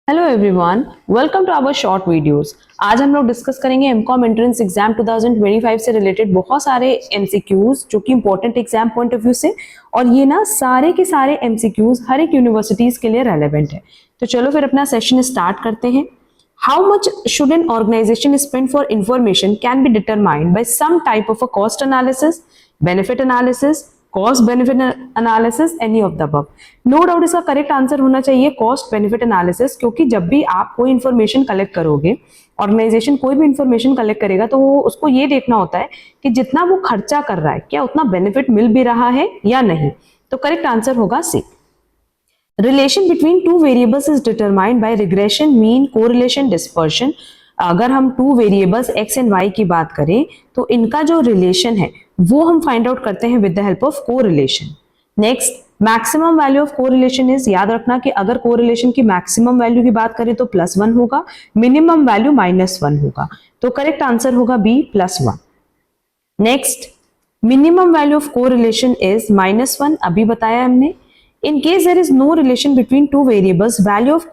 Hello everyone, welcome to our short videos. आज हम लोग डिस्कस करेंगे एमकॉम एंट्रेंस एग्जाम 2025 से रिलेटेड बहुत सारे एमसीक्यूज जो कि important exam point of view से, और ये ना सारे के सारे एमसीक्यूज हर एक यूनिवर्सिटीज के लिए रेलेवेंट है। तो चलो फिर अपना सेशन स्टार्ट करते हैं। How much should an organization spend for information can be determined by some type of a cost analysis, benefit analysis, cost benefit analysis, any of the above. No doubt इसका correct answer होना चाहिए cost benefit analysis, क्योंकि जब भी आप कोई information collect करोगे, organisation कोई भी इंफॉर्मेशन कलेक्ट करेगा तो वो उसको ये देखना होता है कि जितना वो खर्चा कर रहा है क्या उतना बेनिफिट मिल भी रहा है या नहीं। तो करेक्ट आंसर होगा C. Relation between two variables is determined by regression, mean, correlation, dispersion. अगर हम two variables X and Y की बात करें तो इनका जो रिलेशन है वो हम फाइंड आउट करते हैं with the help of correlation. Next, maximum value of correlation is, याद रखना कि अगर कोरिलेशन की मैक्सिमम वैल्यू की बात करें तो +1 होगा, मिनिमम वैल्यू -1 होगा। तो करेक्ट आंसर होगा B, +1। Next, minimum value of correlation is -1, अभी बताया हमने। In case there is no relation between two variables, value of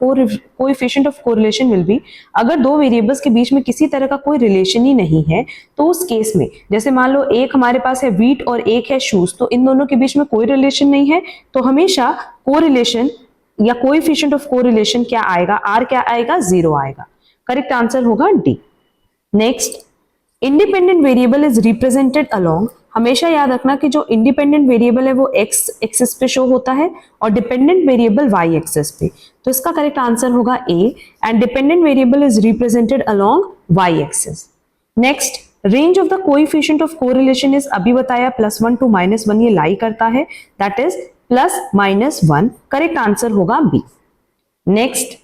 coefficient of correlation will be, अगर दो वेरिएबल्स के बीच में किसी तरह का कोई रिलेशन ही नहीं है तो उस केस में, जैसे मान लो एक हमारे पास है वीट और एक है शूज, तो इन दोनों के बीच में कोई रिलेशन नहीं है, तो हमेशा कोरिलेशन या कोएफिशिएंट ऑफ कोरिलेशन क्या आएगा, आर क्या आएगा, 0 आएगा। करेक्ट आंसर होगा D. Next, independent variable is represented along, हमेशा याद रखना कि जो इंडिपेंडेंट वेरिएबल है वो एक्स एक्सिस पे शो होता है और डिपेंडेंट वेरिएबल वाई एक्सिस पे। तो इसका करेक्ट आंसर होगा A, and dependent variable is represented along Y axis. Next, range of the coefficient of correlation is, अभी बताया +1 to -1 ये लाई करता है, दैट इज +-1। करेक्ट आंसर होगा B. Next,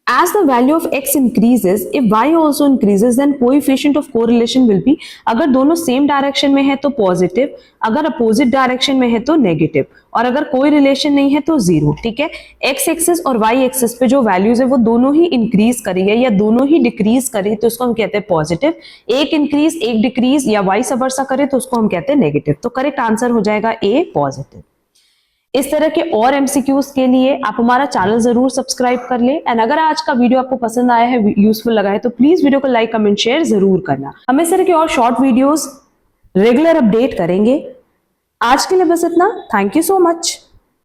as the value of x increases, if y also increases, then coefficient of correlation will be, अगर दोनों same direction में है तो पॉजिटिव, अगर अपोजिट डायरेक्शन में है तो नेगेटिव, और अगर कोई रिलेशन नहीं है तो 0। ठीक है, x एक्सिस और y एक्सिस पे जो वैल्यूज है वो दोनों ही इंक्रीज करी है या दोनों ही डिक्रीज करी तो उसको हम कहते हैं पॉजिटिव, एक इंक्रीज एक डिक्रीज या वाइस वर्सा करे तो उसको हम कहते हैं नेगेटिव। तो करेक्ट आंसर हो जाएगा ए, पॉजिटिव। इस तरह के और एमसीक्यूज के लिए आप हमारा चैनल जरूर सब्सक्राइब कर लें, एंड अगर आज का वीडियो आपको पसंद आया है, यूजफुल लगा है, तो प्लीज वीडियो को लाइक, कमेंट, शेयर जरूर करना। हम इस तरह के और शॉर्ट वीडियोस रेगुलर अपडेट करेंगे। आज के लिए बस इतना। Thank you so much.